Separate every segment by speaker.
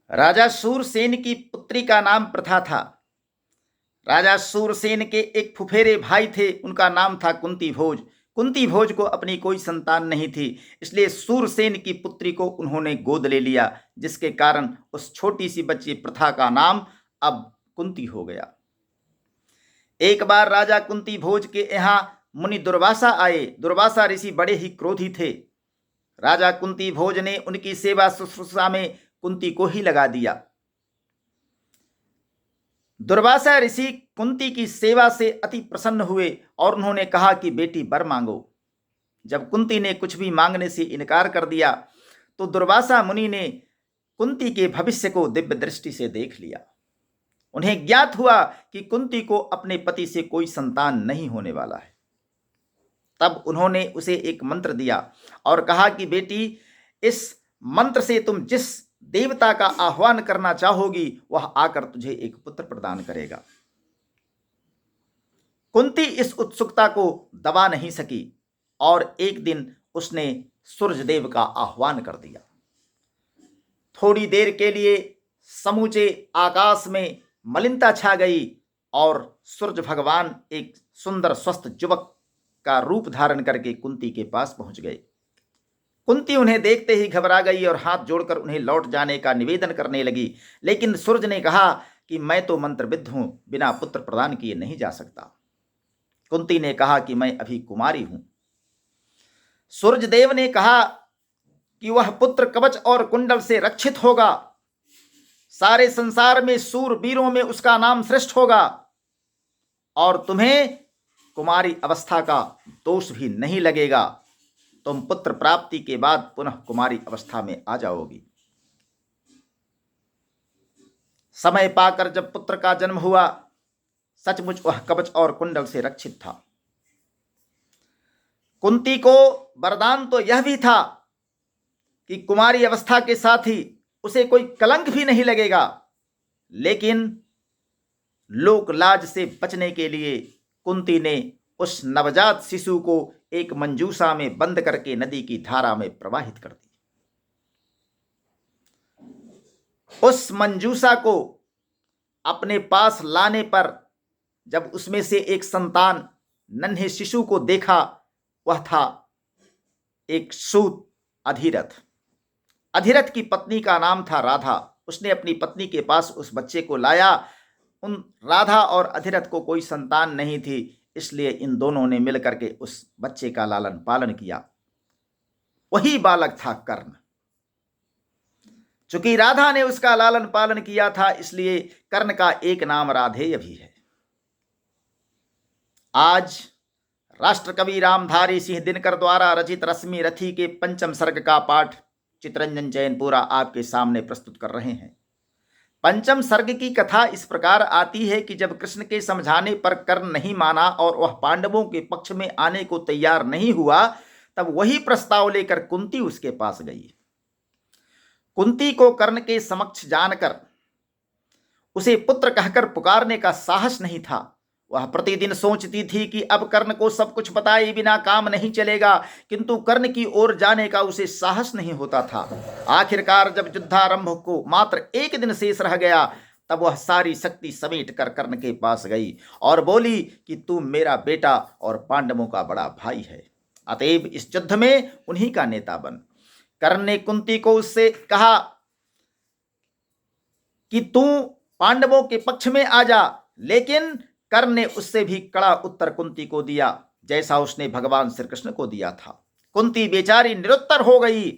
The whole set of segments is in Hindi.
Speaker 1: राजा सूरसेन की पुत्री का नाम प्रथा था। राजा सूरसेन के एक फुफेरे भाई थे, उनका नाम था कुंती भोज। कुंती भोज को अपनी कोई संतान नहीं थी, इसलिए सूरसेन की पुत्री को उन्होंने गोद ले लिया, जिसके कारण उस छोटी सी बच्ची प्रथा का नाम अब कुंती हो गया। एक बार राजा कुंती भोज के यहाँ मुनि दुर्वासा आए। दुर्वासा ऋषि बड़े ही क्रोधी थे। राजा कुंती भोज ने उनकी सेवा शुश्रूषा में कुंती को ही लगा दिया। दुर्वासा ऋषि कुंती की सेवा से अति प्रसन्न हुए और उन्होंने कहा कि बेटी वर मांगो। जब कुंती ने कुछ भी मांगने से इनकार कर दिया तो दुर्वासा मुनि ने कुंती के भविष्य को दिव्य दृष्टि से देख लिया। उन्हें ज्ञात हुआ कि कुंती को अपने पति से कोई संतान नहीं होने वाला है। तब उन्होंने उसे एक मंत्र दिया और कहा कि बेटी, इस मंत्र से तुम जिस देवता का आह्वान करना चाहोगी वह आकर तुझे एक पुत्र प्रदान करेगा। कुंती इस उत्सुकता को दबा नहीं सकी और एक दिन उसने सूर्यदेव का आह्वान कर दिया। थोड़ी देर के लिए समूचे आकाश में मलिनता छा गई और सूर्य भगवान एक सुंदर स्वस्थ युवक का रूप धारण करके कुंती के पास पहुंच गए। कुंती उन्हें देखते ही घबरा गई और हाथ जोड़कर उन्हें लौट जाने का निवेदन करने लगी, लेकिन सूर्य ने कहा कि मैं तो मंत्रविद्ध हूं, बिना पुत्र प्रदान किए नहीं जा सकता। कुंती ने कहा कि मैं अभी कुमारी हूं। सूर्यदेव ने कहा कि वह पुत्र कवच और कुंडल से रक्षित होगा, सारे संसार में सूरवीरों में उसका नाम श्रेष्ठ होगा और तुम्हें कुमारी अवस्था का दोष भी नहीं लगेगा। तुम पुत्र प्राप्ति के बाद पुनः कुमारी अवस्था में आ जाओगी। समय पाकर जब पुत्र का जन्म हुआ, सचमुच वह कवच और कुंडल से रक्षित था। कुंती को वरदान तो यह भी था कि कुमारी अवस्था के साथ ही उसे कोई कलंक भी नहीं लगेगा, लेकिन लोक लाज से बचने के लिए कुंती ने उस नवजात शिशु को एक मंजूषा में बंद करके नदी की धारा में प्रवाहित कर दी। उस मंजूषा को अपने पास लाने पर जब उसमें से एक संतान नन्हे शिशु को देखा, वह था एक सूत अधिरथ। अधिरथ की पत्नी का नाम था राधा। उसने अपनी पत्नी के पास उस बच्चे को लाया। उन राधा और अधिरथ को कोई संतान नहीं थी, इसलिए इन दोनों ने मिलकर के उस बच्चे का लालन पालन किया। वही बालक था कर्ण। चूंकि राधा ने उसका लालन पालन किया था, इसलिए कर्ण का एक नाम राधेय भी है। आज राष्ट्रकवि रामधारी सिंह दिनकर द्वारा रचित रश्मि रथी के पंचम सर्ग का पाठ चित्तरंजन चैनपुरा आपके सामने प्रस्तुत कर रहे हैं। पंचम सर्ग की कथा इस प्रकार आती है कि जब कृष्ण के समझाने पर कर्ण नहीं माना और वह पांडवों के पक्ष में आने को तैयार नहीं हुआ, तब वही प्रस्ताव लेकर कुंती उसके पास गई। कुंती को कर्ण के समक्ष जानकर उसे पुत्र कहकर पुकारने का साहस नहीं था। वह प्रतिदिन सोचती थी कि अब कर्ण को सब कुछ बताए बिना काम नहीं चलेगा, किंतु कर्ण की ओर जाने का उसे साहस नहीं होता था। आखिरकार जब युद्धारंभ को मात्र एक दिन शेष रह गया, तब वह सारी शक्ति समेट कर कर्ण के पास गई और बोली कि तू मेरा बेटा और पांडवों का बड़ा भाई है, अतएव इस युद्ध में उन्हीं का नेता बन। कर्ण ने कुंती को उससे कहा कि तू पांडवों के पक्ष में आ जा, लेकिन कर्ण ने उससे भी कड़ा उत्तर कुंती को दिया, जैसा उसने भगवान श्री कृष्ण को दिया था। कुंती बेचारी निरुत्तर हो गई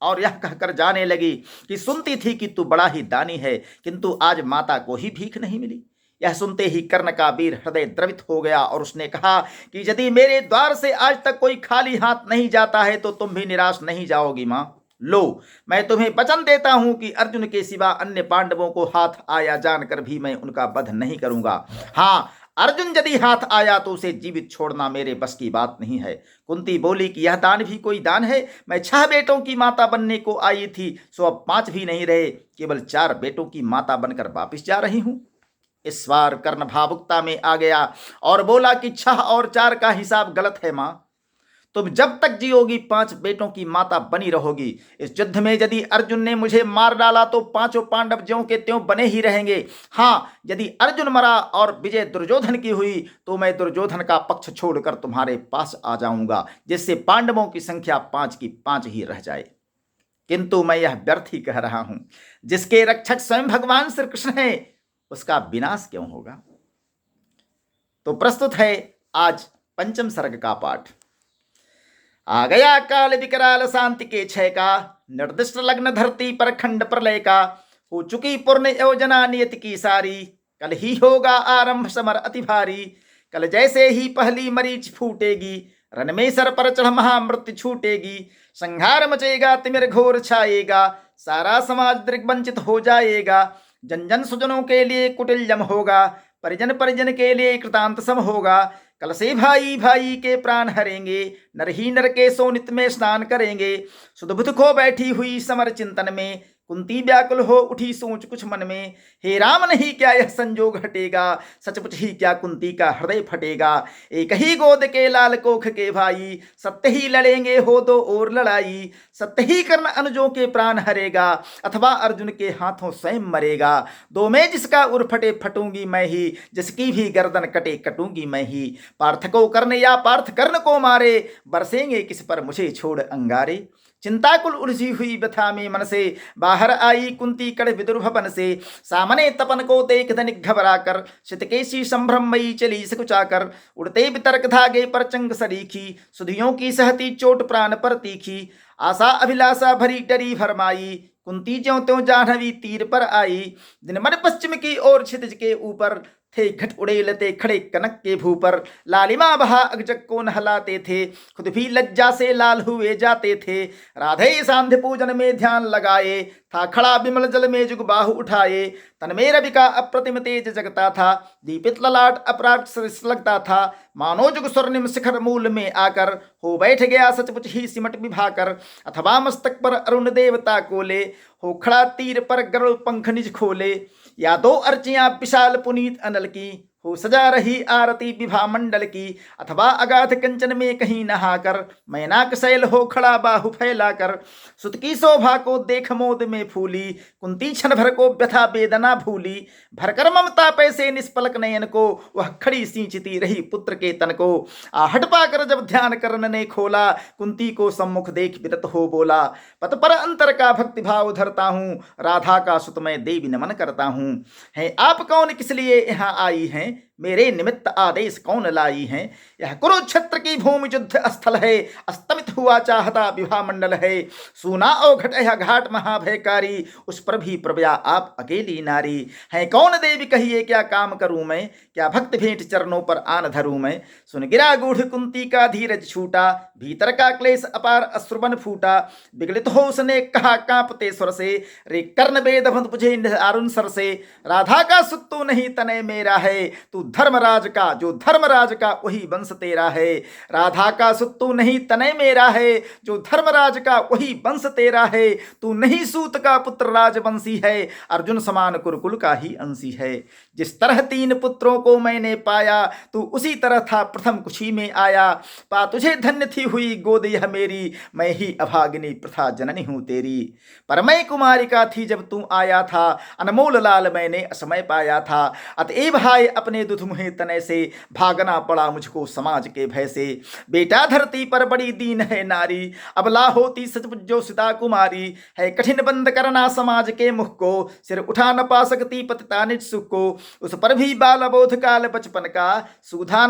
Speaker 1: और यह कहकर जाने लगी कि सुनती थी कि तू बड़ा ही दानी है, किंतु आज माता को ही भीख नहीं मिली। यह सुनते ही कर्ण का वीर हृदय द्रवित हो गया और उसने कहा कि यदि मेरे द्वार से आज तक कोई खाली हाथ नहीं जाता है तो तुम भी निराश नहीं जाओगी मां। लो, मैं तुम्हें वचन देता हूं कि अर्जुन के सिवा अन्य पांडवों को हाथ आया जानकर भी मैं उनका वध नहीं करूंगा। हाँ, अर्जुन यदि हाथ आया तो उसे जीवित छोड़ना मेरे बस की बात नहीं है। कुंती बोली कि यह दान भी कोई दान है? मैं 6 बेटों की माता बनने को आई थी, सो अब 5 भी नहीं रहे, केवल 4 बेटों की माता बनकर वापिस जा रही हूं। इस बार कर्ण भावुकता में आ गया और बोला कि 6 और 4 का हिसाब गलत है मां। तुम जब तक जियोगी 5 बेटों की माता बनी रहोगी। इस युद्ध में यदि अर्जुन ने मुझे मार डाला तो 5 पांडव ज्यों के त्यों बने ही रहेंगे। हाँ, यदि अर्जुन मरा और विजय दुर्योधन की हुई तो मैं दुर्योधन का पक्ष छोड़कर तुम्हारे पास आ जाऊंगा, जिससे पांडवों की संख्या 5 की 5 ही रह जाए। किंतु मैं यह व्यर्थ ही कह रहा हूं, जिसके रक्षक स्वयं भगवान श्री कृष्ण है, उसका विनाश क्यों होगा। तो प्रस्तुत है आज पंचम सर्ग का पाठ। आ गया काल विकराल शांति के क्षय का, निर्दिष्ट लग्न धरती पर खंड प्रलय का। हो चुकी पूर्ण योजना नियति की सारी, कल ही होगा आरंभ समर अति भारी। कल जैसे ही पहली मरीच फूटेगी, रण में सर पर चढ़ महामृत्यु छूटेगी। संहार मचेगा तिमिर घोर छाएगा, सारा समाज दिग्वंचित हो जाएगा। जन जन सुजनों के लिए कुटिल जम होगा, परिजन परिजन के लिए कृतांत सम होगा। कल से भाई भाई के प्राण हरेंगे, नर ही नर के सोनित में स्नान करेंगे। सुध बुध खो बैठी हुई समर चिंतन में, कुंती व्याकुल हो उठी सोच कुछ मन में। हे राम, नहीं क्या यह संजोग हटेगा, सचमुच ही क्या कुंती का हृदय फटेगा। एक ही गोद के लाल कोख के भाई, सत्य ही लड़ेंगे हो दो और लड़ाई। सत्य ही कर्ण अनुजों के प्राण हरेगा, अथवा अर्जुन के हाथों स्वयं मरेगा। दो में जिसका उर फटे फटूंगी मैं ही, जिसकी भी गर्दन कटे कटूंगी मैं ही। पार्थ को कर्ण या पार्थ कर्ण को मारे, बरसेंगे किस पर मुझे छोड़ अंगारे। चिंताकुल उलझी हुई व्यथा में मन से, बाहर आई कुंती कड़ विदुर भवन से। सामने तपन को देख धनिक घबरा कर, शितकेशी संभ्रमयी चली सकुचाकर। उड़ते वितर्क धागे पर चंग सरीखी, सुधियों की सहती चोट प्राण पर तीखी। आशा अभिलाषा भरी डरी भरमाई, कुंती ज्यों त्यों जाह्नवी तीर पर आई। दिन मन पश्चिम की ओर क्षितिज के ऊपर, थे घट उड़ेलते खड़े कनक के भू पर। लालिमा बहा अगजक को नहलाते थे, खुद भी लज्जा से लाल हुए जाते थे। राधे सांध्य पूजन में ध्यान लगाए, था खड़ा विमल जल में जुग बाहु उठाए। तन में रवि का अप्रतिम तेज जगता था, दीपित ललाट अपराग सरिस लगता था। मानो जुग स्वर्णिम शिखर मूल में आकर, हो बैठ गया सचमुच ही सिमट विभाकर। अथवा मस्तक पर अरुण देवता कोले, हो खड़ा तीर पर गरुड़ पंख निज खोले। या दो अर्चियां विशाल पुनीत अनल की, हो सजा रही आरती विभा मंडल की। अथवा अगाध कंचन में कहीं नहाकर, मैनाक शैल हो खड़ा बाहु फैलाकर। सुत की शोभा को देख मोद में फूली, कुंती क्षण भर को व्यथा वेदना भूली। भरकर ममता पैसे निष्पलक नयन को, वह खड़ी सींचती रही पुत्र के तन को। आहट पाकर जब ध्यान कर्ण ने खोला, कुंती को सम्मुख देख विरत हो बोला। पत पर अंतर का भक्ति भाव धरता हूँ, राधा का सुत मैं देवी नमन करता हूँ। है आप कौन, किस लिए यहाँ आई हैं, मेरे निमित्त आदेश कौन लाई हैं। यह कुरुक्षेत्र की भूमि युद्ध स्थल है, अस्तमित हुआ चाहता विवाह मंडल है। सुना ओ घट यह घाट महाभयकारी, उस पर भी प्रभया आप अकेली नारी। है कौन देवी कहिए क्या काम करूं मैं, क्या भक्त भेंट चरणों पर आन धरूं मैं। सुन गिरा गूढ़ कुंती का धीरज छूटा, भीतर का क्लेश अपार अश्रुबन फूटा। विगलित हो उसने कहा कांपते स्वर से, रे कर्ण वेद मुझे अरुण सर से। राधा का सुत तू नहीं तने मेरा है, तू धर्मराज का, जो धर्मराज का वही वंश तेरा है। राधा का सुत तू नहीं तने मेरा है, जो धर्मराज का वही वंश तेरा है। तू नहीं सूत का पुत्र राजवंशी है, अर्जुन समान कुरुकुल का ही अंशी है। जिस तरह 3 पुत्रों को मैंने पाया, तू उसी तरह था प्रथम कुशी में आया। पा तुझे धन्य थी हुई गोद यह मेरी, मैं ही अभागिनी प्रथा जननी हूं तेरी। पर मैं कुमारिका थी जब तू आया था, अनमोल लाल मैंने असमय पाया था। अतएव हाय अपने दुध मुहे तने से, भागना पड़ा मुझको समाज के भय से। बेटा धरती पर बड़ी दीन है नारी, अबला होती सचमुच जो सीता कुमारी। है कठिन बंद करना समाज के मुख को, सिर उठा न पा सकती पतिता निज सुख को। उस पर भी बाल बोध काल बचपन का, सूझा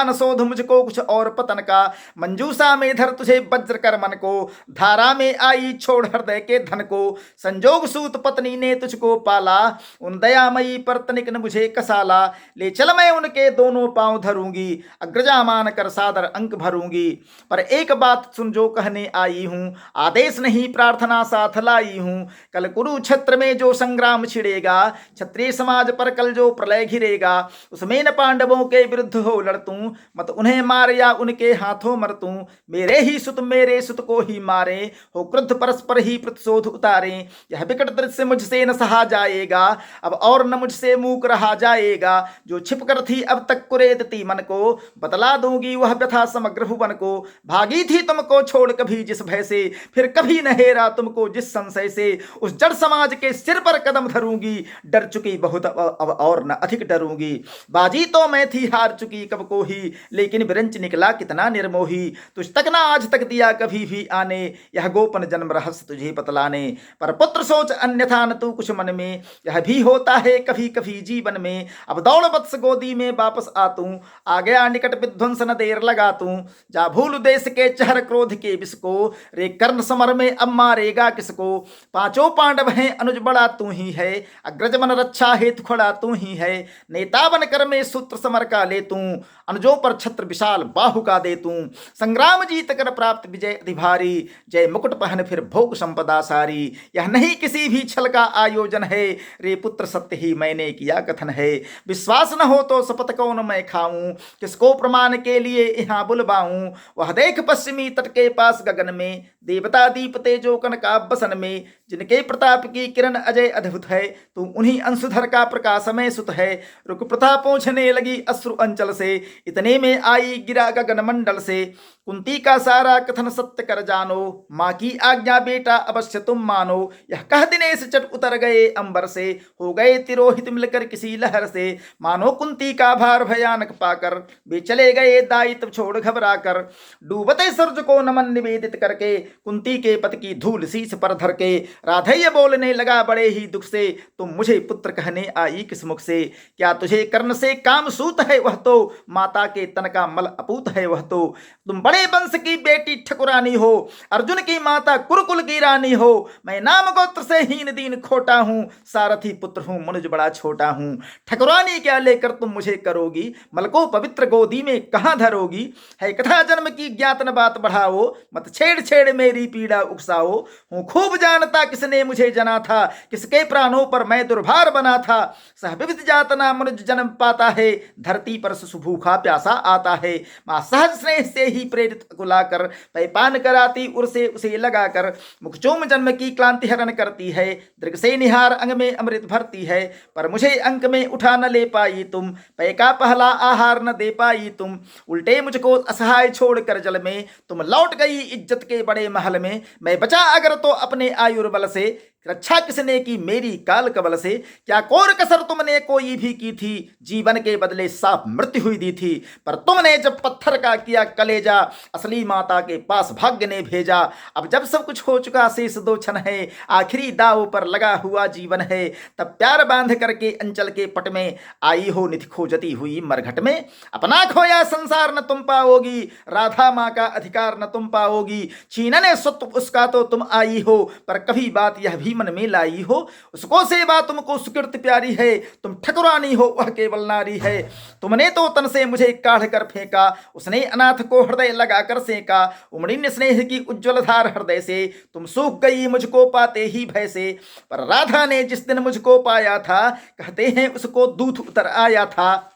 Speaker 1: न शोध मुझको कुछ और पतन का। मंजूषा में धर तुझे वज्र कर मन को, धारा में आई छोड़ हृदय के धन को। संजोग सूत पत्नी ने तुझको पाला, उन दयामयी पर तनिक न मुझे कसाला। ले चल मैं उनके दोनों पांव धरूंगी, अग्रजा मान कर सादर अंक भरूंगी। पर एक बात सुन जो कहने आई हूं, आदेश नहीं प्रार्थना साथ लाई हूं। कल कुरुक्षेत्र में जो संग्राम छिड़ेगा, क्षत्रिय समाज पर कल जो प्रलय घिरेगा। उसमें न पांडवों के विरुद्ध हो लड़तूं, मत उन्हें मार या उनके हाथों मरतूं। मेरे ही सुत मेरे सुत को ही मारे, हो क्रुद्ध परस्पर ही प्रतिशोध उतारे। यह विकट दृश्य मुझसे न सहा जाएगा, अब और न मुझसे मूक रहा जाएगा। जो छिप कर थी अब तक कुरेदती मन को, बतला दूंगी वह व्यथा समग्र भुवन को। भागी थी तुमको छोड़ कभी जिस भय से, फिर कभी न हेरा तुमको जिस संशय से, उस जड़ समाज के सिर पर कदम धरूंगी, डर चुकी बहुत अब और न अधिक डरूंगी। बाजी तो मैं थी हार चुकी कब को ही, लेकिन विरंच निकला कितना निर्मोही। तुझ तक ना आज तक दिया कभी भी आने, यह गोपन जन्म रहस्य तुझे बतलाने। पर पुत्र सोच अन्यथा न तू कुछ मन में, यह भी होता है कभी कभी जीवन में। अब दौड़ वत्स गोदी में वापस आ तू, आ गया निकट विध्वंस न देर लगा तू। जा भूल देश के चहर क्रोध के विष को, रे कर्ण समर में अब मारेगा किसको। पांचों पांडव हैं अनुज बड़ा तू ही है, अग्रज मन रक्षा हेतु खड़ा तू ही है। नेता बन कर में सूत्र समर का ले तू, अनुजों पर छत्र विशाल बाहु का दे तू। संग्राम जीत कर प्राप्त विजय अधिभारी, जय मुकुट पहन फिर भोग संपदा सारी। यह नहीं किसी भी छल का आयोजन है, रे पुत्र सत्य ही मैंने किया कथन है। विश्वास न हो तो शपथ कौन मैं खाऊं, किसको प्रमाण के लिए यहाँ बुलवाऊं। वह देख पश्चिमी तट के पास गगन में, देवता दीप तेजो कनका बसन में। जिनके प्रताप की किरण अजय अद्भुत है, तू उन्हीं अंशुधर का प्रकाशमय सुत है। रुक प्रथा पहुंचने लगी अश्रु अंचल से, इतने में आई गिरा गगन मंडल से। कुंती का सारा कथन सत्य कर जानो, माँ की आज्ञा बेटा अवश्य तुम मानो। यह कह दिनेश चट उतर गए अंबर से, हो गए तिरोहित मिलकर किसी लहर से। मानो कुंती का भार भयानक पाकर, वे चले गए दायित्व छोड़ घबरा कर। डूबते सूरज को नमन निवेदित करके, कुंती के पति की धूल शीश पर धर के। राधेय बोलने लगा बड़े ही दुख से, तुम मुझे पुत्र कहने आई किस मुख से। क्या तुझे कर्ण से काम सूत है वह तो, माता के तन का मल अपूत है वह तो। तुम बड़े वंश की बेटी ठकुरानी हो, अर्जुन की माता कुरुकुल की रानी हो। मैं नाम गोत्र से हीन दीन खोटा हूं, सारथी पुत्र हूं मनुज बड़ा छोटा हूं। ठकुरानी क्या लेकर तुम मुझे करोगी, मल को पवित्र गोदी में कहां धरोगी। है कथा जन्म की ज्ञात न बात बढ़ाओ, मत छेड़ छेड़ मेरी पीड़ा उकसाओ। हूं खूब जानता किसने मुझे जना था, किसके प्राणों पर मैं दुर्भार बना था। सह विविध जातना मनुज जन्म पाता है, धरती पर शिशु भूखा प्यासा आता है। मां सहज स्नेह से ही प्रेरित कुलाकर, पैपान कराती उर से उसे लगाकर। मुखचोम जन्म की क्लांति हरण करती है, दृग से निहार अंग में अमृत भरती है। पर मुझे अंक में उठा न ले पाई तुम, पै का पहला आहार न दे पाई तुम। उल्टे मुझको असहाय छोड़ कर जल में, तुम लौट गई इज्जत के बड़े महल में। मैं बचा अगर तो अपने आयुर्बल से, रक्षा किसने की मेरी काल कबल से। क्या कोर कसर तुमने कोई भी की थी, जीवन के बदले साफ मृत्यु हुई दी थी। पर तुमने जब पत्थर का किया कलेजा, असली माता के पास भाग्य ने भेजा। अब जब सब कुछ हो चुका शेष दो क्षण है, आखिरी दाव पर लगा हुआ जीवन है। तब प्यार बांध करके अंचल के पट में, आई हो निधि खोजती हुई मरघट में। अपना खोया संसार न तुम पाओगी, राधा माँ का अधिकार न तुम पाओगी। छीनने स्वत्व उसका तो तुम आई हो, पर कभी बात यह भी मन में लाई हो। उसको सेवा तुमको सुकृत प्यारी है, तुम ठकुरानी हो वह केवल नारी है। तुमने तो तन से मुझे काढ़ कर फेंका, उसने अनाथ को हृदय लगा कर सेका। उमड़ी स्नेह की उज्ज्वल धार हृदय से, तुम सूख गई मुझको पाते ही भय से। पर राधा ने जिस दिन मुझको पाया था, कहते हैं उसको दूध उतर आया था।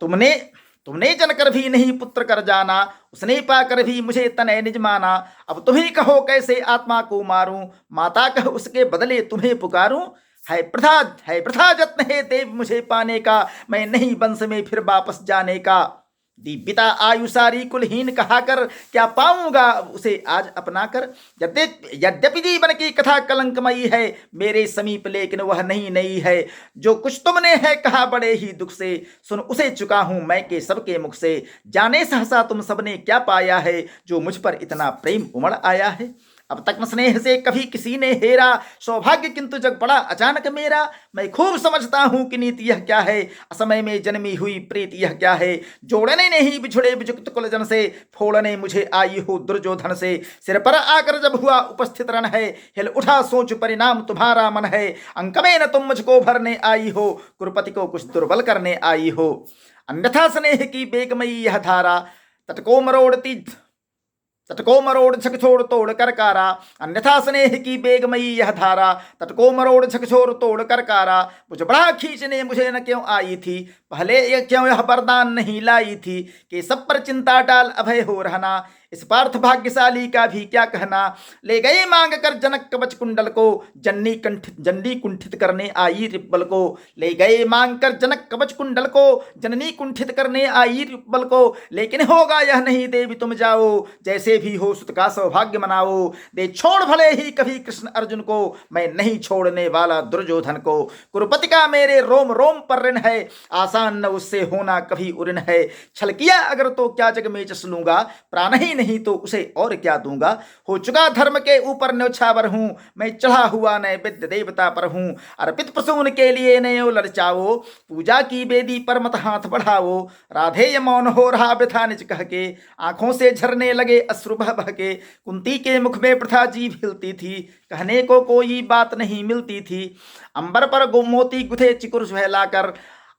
Speaker 1: तुमने जनकर भी नहीं पुत्र कर जाना, उसने पाकर भी मुझे तनय निज माना। अब तुम ही कहो कैसे आत्मा को मारूं, माता कह उसके बदले तुम्हें पुकारूं। है प्रथा जत्न है देव मुझे पाने का, मैं नहीं वंश में फिर वापस जाने का। दिव्यता आयु सारी कुलहीन कहा कर, क्या पाऊंगा उसे आज अपना कर। यद्यपि जीवन की कथा कलंकमयी है, मेरे समीप लेकिन वह नहीं है। जो कुछ तुमने है कहा बड़े ही दुख से, सुन उसे चुका हूं मैं के सबके मुख से। जाने सहसा तुम सबने क्या पाया है, जो मुझ पर इतना प्रेम उमड़ आया है। अब तक स्नेह से कभी किसी ने हेरा, सौभाग्य किंतु जग पड़ा अचानक मेरा। मैं खूब समझता हूं कि नीति यह क्या है, असमय में जन्मी हुई प्रीति यह क्या है। जोड़ने नहीं बिछुड़े विजुक्त कुलजन से, फोड़ने मुझे आई हो दुर्योधन से। सिर पर आकर जब हुआ उपस्थित रण है, हिल उठा सोच परिणाम तुम्हारा मन है। अंक में न तुम मुझको भरने आई हो, कुरुपति को कुछ दुर्बल करने आई हो। अन्यथा स्नेह की बेगमयी यह धारा, तटको मरोड़ झकझोर तोड़ कर कारा। अन्यथा स्नेह की बेगमयी यह धारा, तटको मरोड़ झकझोर तोड़ कर कारा। मुझे बड़ा खींचने मुझे न क्यों आई थी, पहले ये क्यों यह वरदान नहीं लाई थी। कि सब पर चिंता डाल अभय हो रहना, इस पार्थ भाग्यशाली का भी क्या कहना। ले गए मांग कर जनक कवच कुंडल को, जननी कुंठित करने आई रिब्बल को। ले गए मांग कर जनक कवच कुंडल को, जननी कुंठित करने आई रिब्बल को। लेकिन होगा यह नहीं देवी तुम जाओ, जैसे भी हो सुत का सौभाग्य मनाओ। दे छोड़ भले ही कभी कृष्ण अर्जुन को, मैं नहीं छोड़ने वाला दुर्योधन को। कुरुपति का मेरे रोम रोम पर ऋण है, आसान न उससे होना कभी उऋण है। छल किया अगर तो क्या जग में जस लूंगा, प्राण ही नहीं तो उसे और क्या दूंगा। हो चुका धर्म के ऊपर न्योछावर हूं, मैं चढ़ा हुआ नैवेद्य देवता पर हूं। अर्पित प्रसून के लिए नयो ललचाओ, पूजा की बेदी पर मत हाथ बढ़ाओ। राधे मौन हो रहा व्यथा निज कह के, आंखों से झरने लगे अश्रु बह बह के। कुंती के मुख में प्रथा जीभ हिलती थी, कहने को कोई बात नहीं मिलती थी। अंबर पर मोती गुथे चिकुर सहलाकर,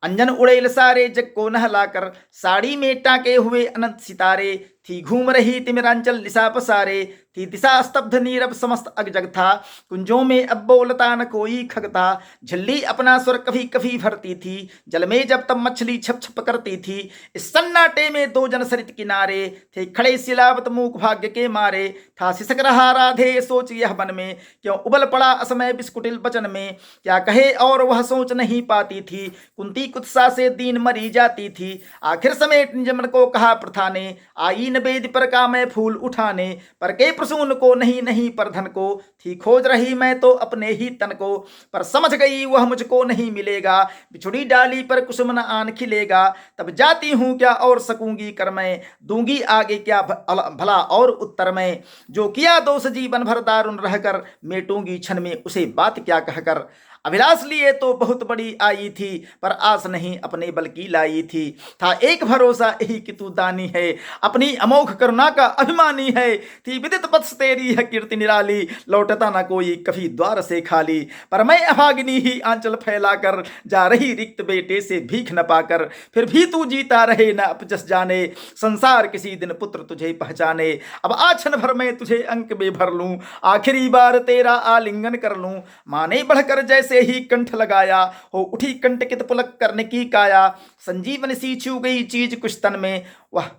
Speaker 1: अंजन उड़ेल सारे जग को नहलाकर। साड़ी में टाके हुए अनंत सितारे, थी घूम रही तिमिरांचल दिशा पसारे। थी दिशा स्तब्ध नीरव समस्त अगजग था, कुंजों में अब बोलता न कोई खग था। झिल्ली अपना स्वर कभी कभी भरती थी, जल में जब तब मछली छप छप करती थी। इस सन्नाटे में दो जन सरित किनारे, थे खड़े सिलावत मूक भाग्य के मारे। था सिसक रहा राधे सोच यह मन में, क्यों उबल पड़ा असमय बिस्कुटिल बचन में। क्या कहे और वह सोच नहीं पाती थी, कुंती कुत्सा से दीन मरी जाती थी। आखिर समेत निज मन को कहा प्रथा ने, आई न बेद पर का मैं फूल उठाने। पर के प्रसून को नहीं नहीं पर धन को, थी खोज रही मैं तो अपने ही तन को। पर समझ गई वह मुझको नहीं मिलेगा, बिछुड़ी डाली पर कुसुम न आन खिलेगा। तब जाती हूँ क्या और सकूंगी कर मैं, दूंगी आगे क्या भला और उत्तर में। जो किया दोष जीवन भर दारुण रहकर, मेटूंगी क्षण में उसे बात क्या कहकर। अभिलाष लिए तो बहुत बड़ी आई थी, पर आस नहीं अपने बल की लाई थी। था एक भरोसा यही कि तू दानी है, अपनी अमोघ करुणा का अभिमानी है। थी विदित पथ तेरी है कीर्ति निराली, लौटता ना कोई कभी द्वार से खाली। पर मैं अभागिनी ही आंचल फैलाकर, जा रही रिक्त बेटे से भीख न पाकर। फिर भी तू जीता रहे न अपजस जाने, संसार किसी दिन पुत्र तुझे पहचाने। अब आछन भर में तुझे अंक में भर लूं, आखिरी बार तेरा आलिंगन कर लूं। माने बढ़कर जैसे से ही कंठ लगाया, हो उठी कंटकित पुलक करने की काया। संजीवन सी छू गई चीज कुछ तन में, वह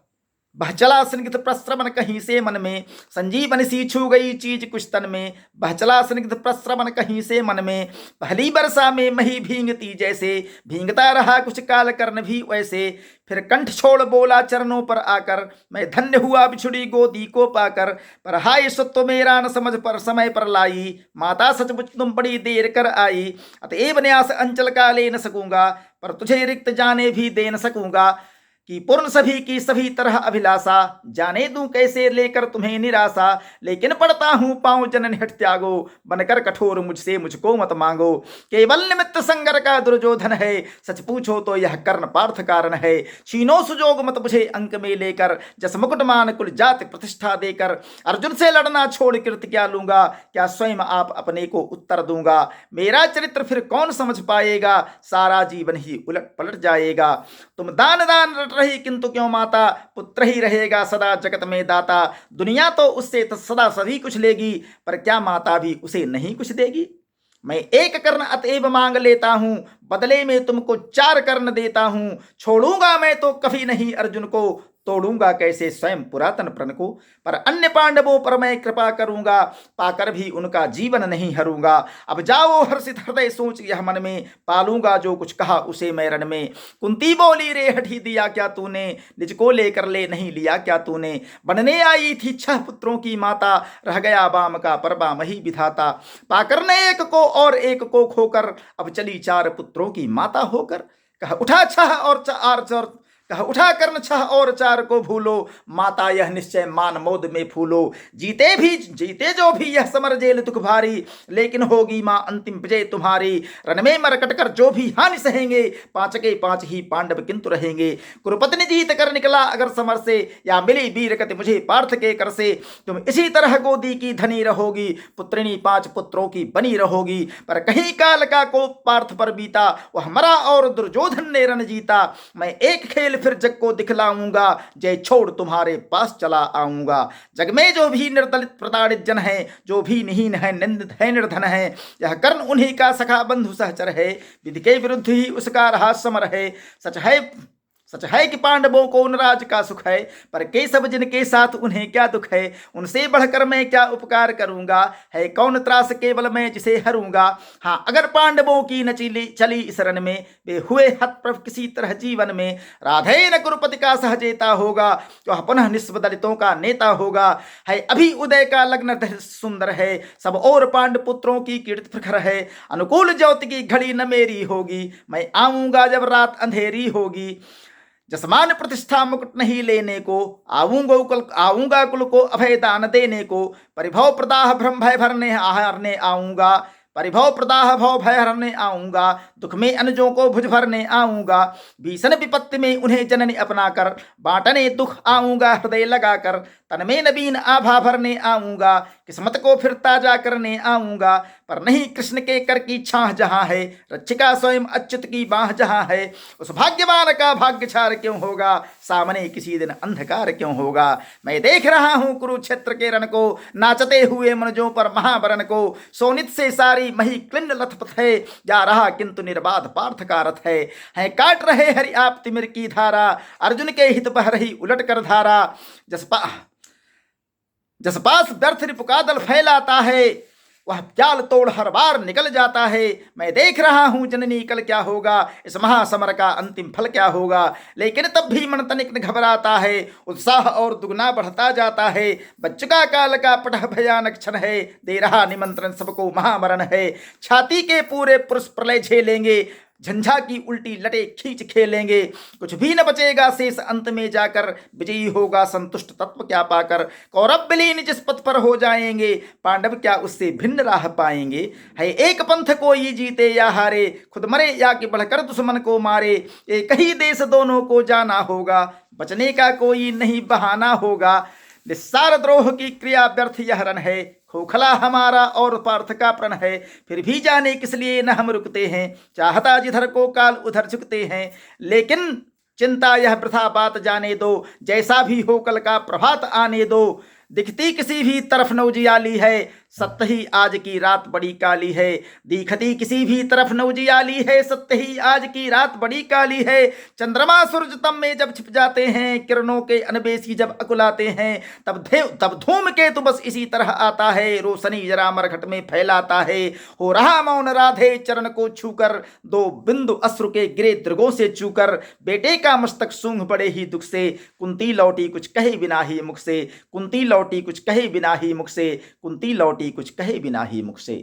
Speaker 1: बह चला स्निग्ध प्रस्रवण कहीं से मन में। संजीवन सी छू गई चीज कुछ तन में, बह चला स्निग्ध प्रस्रवण कहीं से मन में। पहली बरसा में मही भींगती जैसे, भींगता रहा कुछ काल कर्ण भी वैसे। फिर कंठ छोड़ बोला चरणों पर आकर, मैं धन्य हुआ बिछुड़ी गोदी को पाकर। पर हाय सत्व मेरा न समझ पर समय पर लाई, माता सचमुच तुम बड़ी देर कर आई। अतएव न्यास अंचल का ले न सकूंगा, पर तुझे रिक्त जाने भी दे न सकूंगा। कि पूर्ण सभी की सभी तरह अभिलाषा, जाने दूं कैसे लेकर तुम्हें निराशा। लेकिन पढ़ता हूं पांव जनन हट त्यागो, बनकर कठोर मुझसे मुझको मत मांगो। केवल निमित्त संगर का दुर्योधन है, सच पूछो तो यह कर्ण पार्थ कारण है। छीनो सुजोग मत मुझे अंक में लेकर, जस मुकुट मान कुल जाति प्रतिष्ठा देकर। अर्जुन से लड़ना छोड़ कृत क्या लूंगा, क्या स्वयं आप अपने को उत्तर दूंगा। मेरा चरित्र फिर कौन समझ पाएगा, सारा जीवन ही उलट पलट जाएगा। तुम दान दान रही किंतु क्यों माता, पुत्र ही रहेगा सदा जगत में दाता। दुनिया तो उससे सदा सभी कुछ लेगी, पर क्या माता भी उसे नहीं कुछ देगी। मैं एक कर्ण अतएव मांग लेता हूं, बदले में तुमको 4 कर्ण देता हूं। छोड़ूंगा मैं तो कभी नहीं अर्जुन को, तोड़ूंगा कैसे स्वयं पुरातन प्रण को। पर अन्य पांडवों पर मैं कृपा करूंगा, पाकर भी उनका जीवन नहीं हरूंगा। अब जाओ हर्षित हृदय सोच यह मन में, पालूंगा जो कुछ कहा उसे मैं रण में। कुंती बोली रे हठी दिया क्या तूने, निज को लेकर ले नहीं लिया क्या तूने। बनने आई थी 6 पुत्रों की माता, रह गया बाम का पर बाम ही विधाता। पाकर ने एक को और एक को खोकर, अब चली 4 पुत्रों की माता होकर। कहा उठा 6 और 4 कहा उठा कर्ण 6 और 4 को भूलो, माता यह निश्चय मान मोद में फूलो। जीते जो भी यह समर जेल दुख भारी, लेकिन होगी मां अंतिम विजय तुम्हारी। रण में मरकट कर जो भी हानि सहेंगे, 5 के 5 ही पांडव किंतु रहेंगे। कुरुपति ने जीत कर निकला अगर समर से, या मिली वीर गति मुझे पार्थ के कर से। तुम इसी तरह गोदी की धनी रहोगी, पुत्रिनी 5 पुत्रों की बनी रहोगी। पर कहीं काल का कोप पार्थ पर बीता, वह मरा और दुर्योधन ने रण जीता। मैं एक खेल फिर जग को दिखलाऊंगा, जय छोड़ तुम्हारे पास चला आऊंगा। जग में जो भी निर्दलित प्रताड़ित जन है, जो भी निहीन है निंदित है निर्धन है, यह कर्ण उन्हीं का सखा बंधु सहचर है। विधि के विरुद्ध ही उसका रहा समर है। सच है कि पांडवों को उन राज का सुख है, पर केशव जिनके साथ उन्हें क्या दुख है, उनसे बढ़कर मैं क्या उपकार करूंगा, है कौन त्रास केवल मैं जिसे हरूंगा। हाँ, अगर पांडवों की न चली इस रण में, वे हुए हतप्रभ किसी तरह जीवन में, राधे न कुरुपति का सहजेता होगा, जो पुनः निस्वदलितों का नेता होगा। है अभी उदय का लग्न सुंदर है, सब और पांडव पुत्रों की कीर्ति प्रखर है, अनुकूल ज्योति की घड़ी न मेरी होगी, मैं आऊंगा जब रात अंधेरी होगी। जसमान प्रतिष्ठा मुकुट नहीं लेने को, आऊंगा कुल को अभय दान देने को, परिभव प्रदाह भ्रम भय भरने हारने आऊंगा, परिभव प्रदाह भव भय हरने आऊंगा, दुख में अनुजों को भुज भरने आऊंगा, भीषण विपत्ति में उन्हें जननी अपना कर, बांटने दुख आऊंगा हृदय लगाकर, तन में नवीन आभा भरने आऊंगा, किस्मत को फिर ताजा करने आऊंगा, पर नहीं कृष्ण के कर की छाह जहां है, रक्षिका स्वयं अच्युत की बाह जहां है, उस भाग्यवान का भाग्य छार क्यों होगा, सामने किसी दिन अंधकार क्यों होगा। मैं देख रहा हूं कुरुक्षेत्र के रण को, नाचते हुए मनजों पर महावरण को, सोनित से सारी मही क्लिन्न लथपथ है, जा रहा किंतु निर्बाध पार्थ का रथ है काट रहे हरि आप तिमिर की धारा, अर्जुन के हित बह रही उलट कर धारा, जसपास व्यर्थ रिपुका दल फैलाता है, वह जाल तोड़ हर बार निकल जाता है। मैं देख रहा हूं जननी कल क्या होगा, इस महासमर का अंतिम फल क्या होगा, लेकिन तब भी मन तनिक न घबराता है, उत्साह और दुगना बढ़ता जाता है, बच्चुका काल का पटह भयानक क्षण है, दे रहा निमंत्रण सबको महामरण है, छाती के पूरे पुरुष प्रलय झेलेंगे, झंझा की उल्टी लटे खींच खेलेंगे, कुछ भी न बचेगा शेष, अंत में जाकर विजयी होगा संतुष्ट तत्व क्या पाकर, कौरव विलीन जिस पथ पर हो जाएंगे, पांडव क्या उससे भिन्न राह पाएंगे, है एक पंथ को ये जीते या हारे, खुद मरे या कि बढ़कर दुश्मन को मारे, एक ही देश दोनों को जाना होगा, बचने का कोई नहीं बहाना होगा, निस्सार द्रोह की क्रिया व्यर्थ यह रन है, खोखला हमारा और पार्थ का प्रण है, फिर भी जाने किस लिए न हम रुकते हैं, चाहता जिधर को काल उधर झुकते हैं, लेकिन चिंता यह वृथा बात जाने दो, जैसा भी हो कल का प्रभात आने दो, दिखती किसी भी तरफ न उजियाली है, सत्य ही आज की रात बड़ी काली है, दिखती किसी भी तरफ न उजियाली है, सत्य ही आज की रात बड़ी काली है, चंद्रमा सूरज तम में जब छिप जाते हैं, किरणों के अनबेसी जब अकुलाते हैं, तब धूम केतु बस इसी तरह आता है, रोशनी जरा मरघट में फैलाता है, हो रहा मौन राधे चरण को छूकर, दो बिंदु अश्रु के गिरे दृगों से चूकर, बेटे का मस्तक सूंघ पड़े ही दुख से, कुंती लौटी कुछ कहे बिना ही मुख से, कुंती लौटी कुछ कहे बिना ही मुख से, कुंती लौटी कुछ कहे बिना ही मुख से।